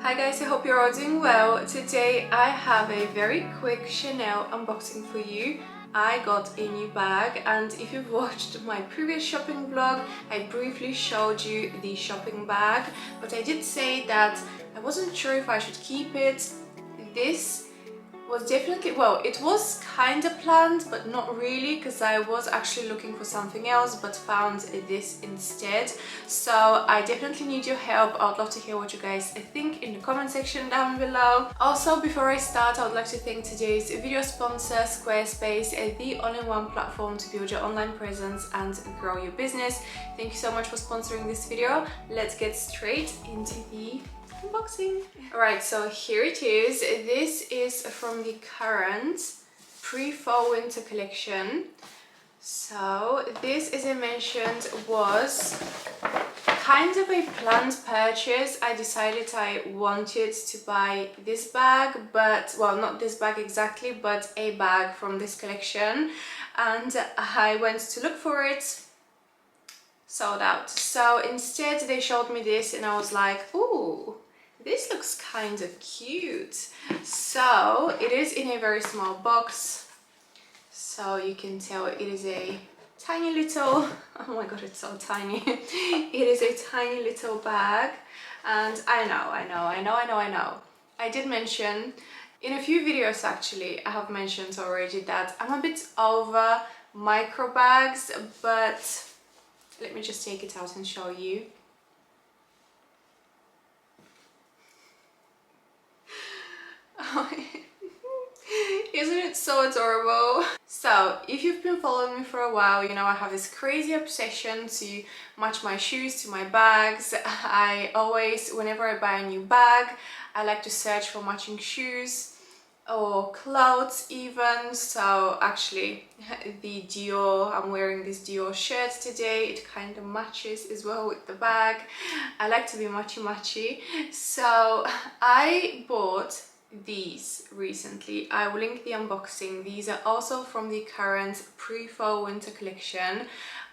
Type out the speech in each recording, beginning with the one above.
Hi guys, I hope you're all doing well. Today I have a very quick Chanel unboxing for you. I got a new bag, and if you've watched my previous shopping vlog, I briefly showed you the shopping bag, but I did say that I wasn't sure if I should keep it. This was definitely, well, it was kind of planned, but not really, because I was actually looking for something else but found this instead. So I definitely need your help. I would love to hear what you guys think in the comment section down below. Also, before I start, I would like to thank today's video sponsor, Squarespace, the all-in-one platform to build your online presence and grow your business. Thank you so much for sponsoring this video. Let's get straight into the unboxing. Alright, so here it is. This is from the current pre-fall winter collection. So this, as I mentioned, was kind of a planned purchase. I decided I wanted to buy this bag, but, well, not this bag exactly, but a bag from this collection, and I went to look for it. Sold out. So instead they showed me this and I was like, ooh, this looks kind of cute. So it is in a very small box, so you can tell it is a tiny little, oh my god, it's so tiny. It is a tiny little bag, and I know. I did mention in a few videos, actually, I have mentioned already that I'm a bit over micro bags, but let me just take it out and show you. Isn't it so adorable? So if you've been following me for a while, you know I have this crazy obsession to match my shoes to my bags. I always, whenever I buy a new bag, I like to search for matching shoes or clothes even. So actually the Dior, I'm wearing this Dior shirt today, it kind of matches as well with the bag. I like to be matchy. So I bought these recently. I will link the unboxing. These are also from the current pre-fall winter collection.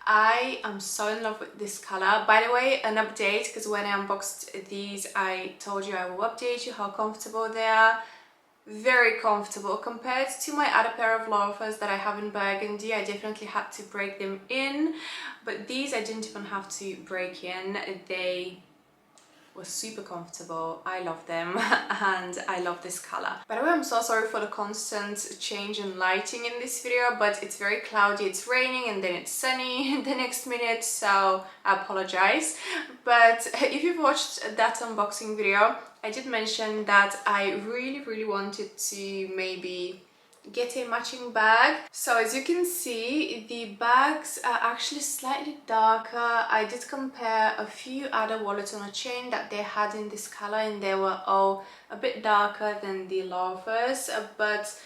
I am so in love with this color. By the way, an update, because when I unboxed these I told you I will update you how comfortable they are. Very comfortable compared to my other pair of loafers that I have in burgundy. I definitely had to break them in, but these I didn't even have to break in. They were super comfortable. I love them and I love this color. By the way, I'm so sorry for the constant change in lighting in this video, but it's very cloudy, it's raining, and then it's sunny the next minute, so I apologize. But if you've watched that unboxing video, I did mention that I really wanted to maybe get a matching bag. So as you can see, the bags are actually slightly darker. I did compare a few other wallets on a chain that they had in this color, and they were all a bit darker than the loafers, but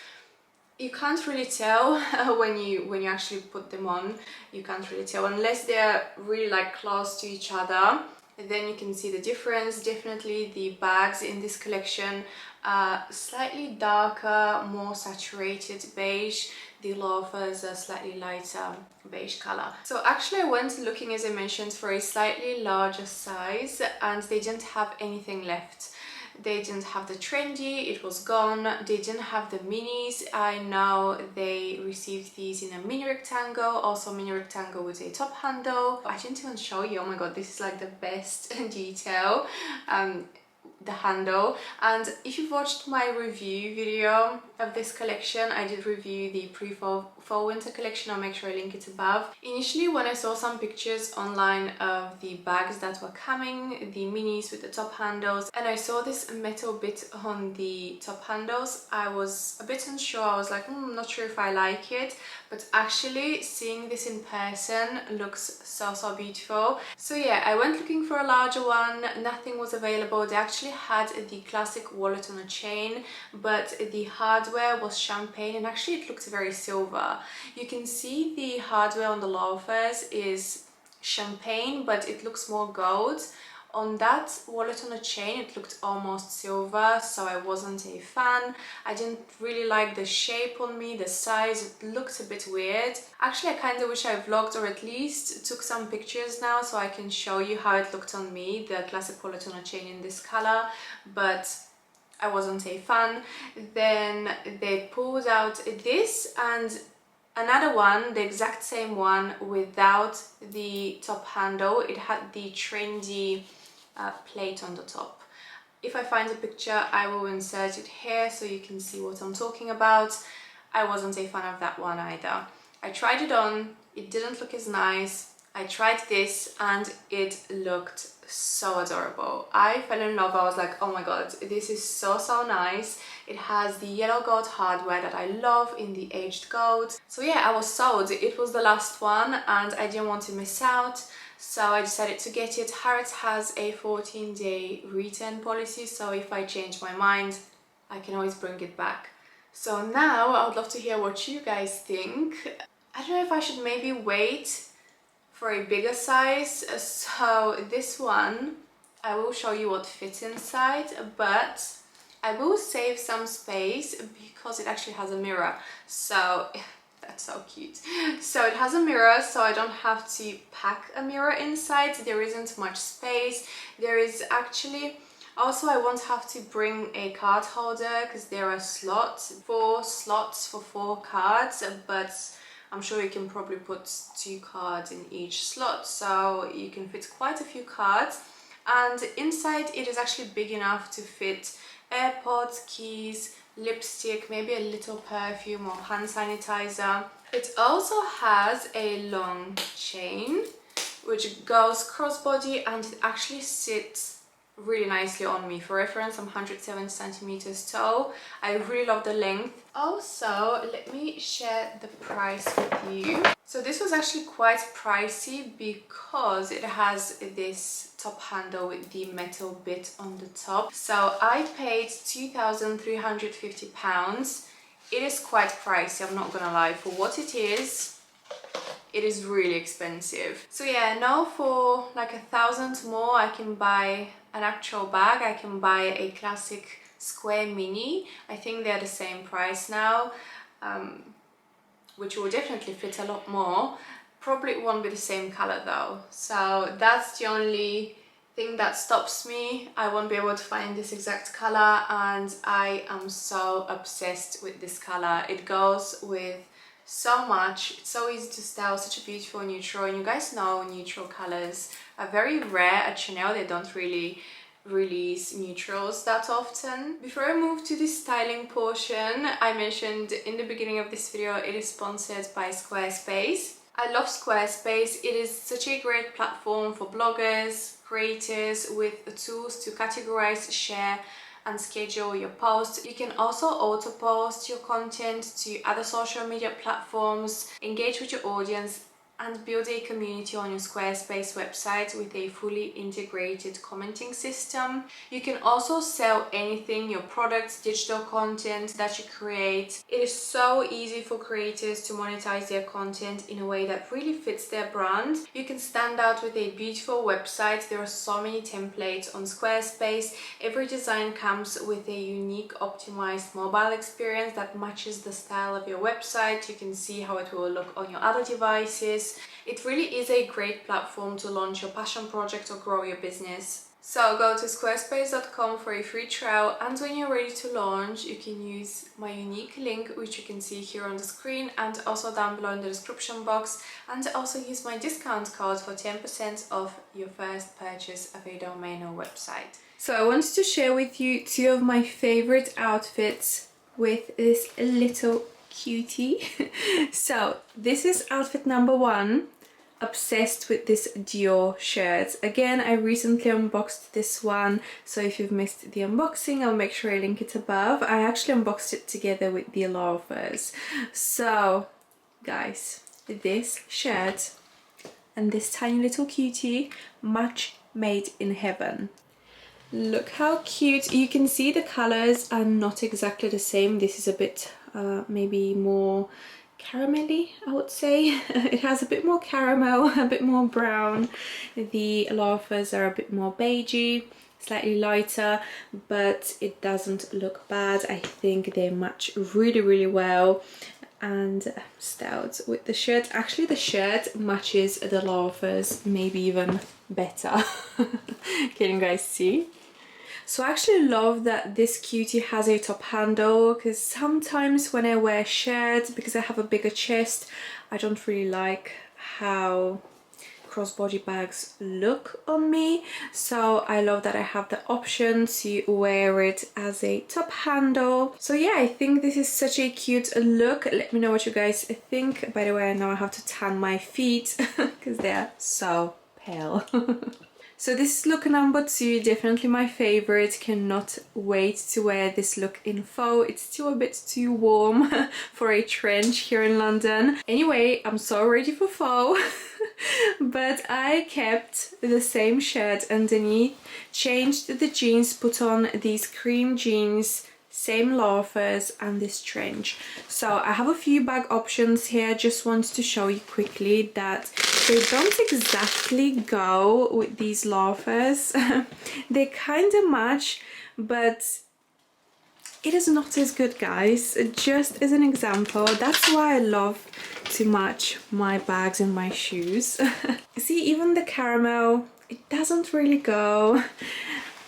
you can't really tell when you actually put them on. You can't really tell unless they're really like close to each other. Then you can see the difference. Definitely the bags in this collection are slightly darker, more saturated beige. The loafers are slightly lighter beige color. So actually I went looking, as I mentioned, for a slightly larger size, and they didn't have anything left. They didn't have the trendy, it was gone. They didn't have the minis. I know they received these in a mini rectangle, also mini rectangle with a top handle. I didn't even show you, oh my god, this is like the best detail, the handle. And if you've watched my review video of this collection, I did review the pre-fall winter collection. I'll make sure I link it above. Initially, when I saw some pictures online of the bags that were coming, the minis with the top handles, and I saw this metal bit on the top handles, I was a bit unsure. I was like, I'm not sure if I like it, but actually seeing this in person looks so beautiful. So yeah, I went looking for a larger one. Nothing was available. They actually had the classic wallet on a chain, but the hardware was champagne, and actually it looked very silver. You can see the hardware on the loafers is champagne, but it looks more gold. On that wallet on a chain, it looked almost silver, so I wasn't a fan. I didn't really like the shape on me, the size, it looked a bit weird. Actually, I kind of wish I vlogged or at least took some pictures now so I can show you how it looked on me, the classic wallet on a chain in this color, but I wasn't a fan. Then they pulled out this and another one, the exact same one without the top handle. It had the trendy plate on the top. If I find a picture, I will insert it here so you can see what I'm talking about. I wasn't a fan of that one either. I tried it on, it didn't look as nice. I tried this and it looked so adorable. I fell in love. I was like, oh my god, this is so nice. It has the yellow gold hardware that I love in the aged gold. So yeah, I was sold. It was the last one and I didn't want to miss out. So I decided to get it. Harrods has a 14-day return policy, so if I change my mind, I can always bring it back. So now I would love to hear what you guys think. I don't know if I should maybe wait for a bigger size. So this one, I will show you what fits inside, but I will save some space because it actually has a mirror. So that's so cute. So it has a mirror, so I don't have to pack a mirror inside. There isn't much space. There is actually also, I won't have to bring a card holder because there are slots, 4 slots for 4 cards, but I'm sure you can probably put 2 cards in each slot, so you can fit quite a few cards. And inside it is actually big enough to fit AirPods, keys, lipstick, maybe a little perfume or hand sanitizer. It also has a long chain which goes crossbody and it actually sits really nicely on me. For reference, I'm 107 centimeters tall. I really love the length. Also, let me share the price with you. So this was actually quite pricey because it has this top handle with the metal bit on the top. So I paid £2,350. It is quite pricey, I'm not gonna lie. For what it is really expensive. So yeah, now for like 1,000 more, I can buy an actual bag. I can buy a classic square mini. I think they're the same price now, which will definitely fit a lot more. Probably it won't be the same color though. So that's the only thing that stops me. I won't be able to find this exact color, and I am so obsessed with this color. It goes with so much. It's so easy to style, such a beautiful neutral, and you guys know neutral colors are very rare at Chanel. They don't really release neutrals that often. Before I move to the styling portion, I mentioned in the beginning of this video, it is sponsored by Squarespace. I love Squarespace. It is such a great platform for bloggers, creators with tools to categorize, share and schedule your posts. You can also auto post your content to other social media platforms, engage with your audience and build a community on your Squarespace website with a fully integrated commenting system. You can also sell anything, your products, digital content that you create. It is so easy for creators to monetize their content in a way that really fits their brand. You can stand out with a beautiful website. There are so many templates on Squarespace. Every design comes with a unique optimized mobile experience that matches the style of your website. You can see how it will look on your other devices. It really is a great platform to launch your passion project or grow your business. So go to squarespace.com for a free trial, and when you're ready to launch, you can use my unique link, which you can see here on the screen and also down below in the description box, and also use my discount code for 10% off your first purchase of a domain or website. So I wanted to share with you 2 of my favorite outfits with this little cutie. So this is outfit number 1. Obsessed with this Dior shirt. Again, I recently unboxed this one, so if you've missed the unboxing, I'll make sure I link it above. I actually unboxed it together with the loafers. So guys, this shirt and this tiny little cutie, match made in heaven. Look how cute. You can see the colors are not exactly the same. This is a bit maybe more caramelly, I would say. It has a bit more caramel, a bit more brown. The loafers are a bit more beigey, slightly lighter, but it doesn't look bad. I think they match really, really well. And stout with the shirt. Actually, the shirt matches the loafers maybe even better. Can you guys see? So I actually love that this cutie has a top handle, because sometimes when I wear shirts, because I have a bigger chest, I don't really like how crossbody bags look on me. So I love that I have the option to wear it as a top handle. So yeah, I think this is such a cute look. Let me know what you guys think. By the way, I know I have to tan my feet because they're so pale. So this is look number 2, definitely my favorite. Cannot wait to wear this look in faux. It's still a bit too warm for a trench here in London. Anyway, I'm so ready for faux. But I kept the same shirt underneath, changed the jeans, put on these cream jeans, same loafers and this trench. So I have a few bag options here. Just want to show you quickly that they don't exactly go with these loafers. They kind of match, but it is not as good, guys. Just as an example, that's why I love to match my bags and my shoes. See, even the caramel, it doesn't really go.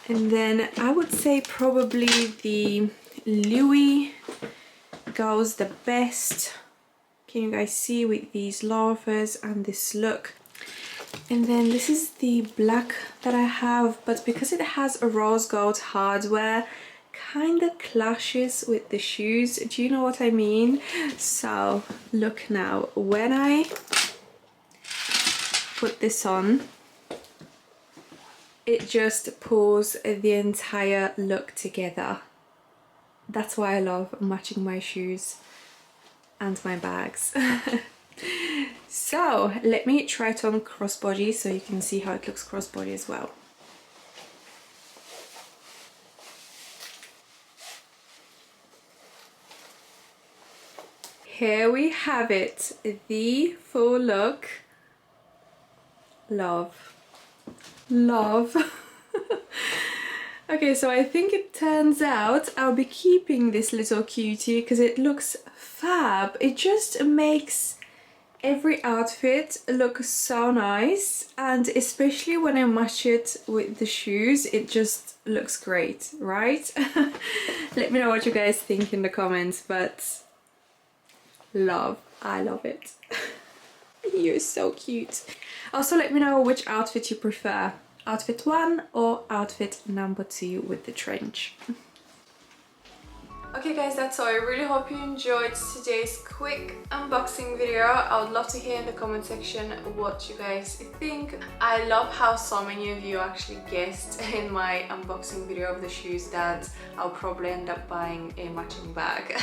And then I would say probably the Louis goes the best. Can you guys see with these loafers and this look? And then this is the black that I have, but because it has a rose gold hardware, kind of clashes with the shoes. Do you know what I mean? So look now, when I put this on, it just pulls the entire look together. That's why I love matching my shoes and my bags. So let me try it on crossbody so you can see how it looks crossbody as well. Here we have it, the full look. Love. Love. Okay, so I think it turns out I'll be keeping this little cutie because it looks fab. It just makes every outfit look so nice, and especially when I match it with the shoes, it just looks great, right? Let me know what you guys think in the comments, but love, I love it. You're so cute. Also let me know which outfit you prefer, outfit 1 or outfit number 2 with the trench. Okay guys, that's all. I really hope you enjoyed today's quick unboxing video. I would love to hear in the comment section what you guys think. I love how so many of you actually guessed in my unboxing video of the shoes that I'll probably end up buying a matching bag.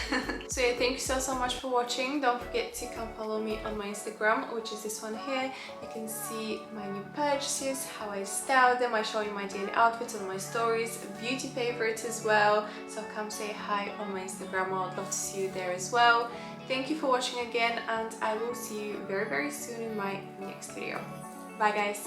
So yeah, thank you so much for watching. Don't forget to come follow me on my Instagram, which is this one here. You can see my new purchases, how I style them. I show you my daily outfits on my stories, beauty favorites as well. So come say hi on my Instagram. I would love to see you there as well. Thank you for watching again, and I will see you very soon in my next video. Bye guys.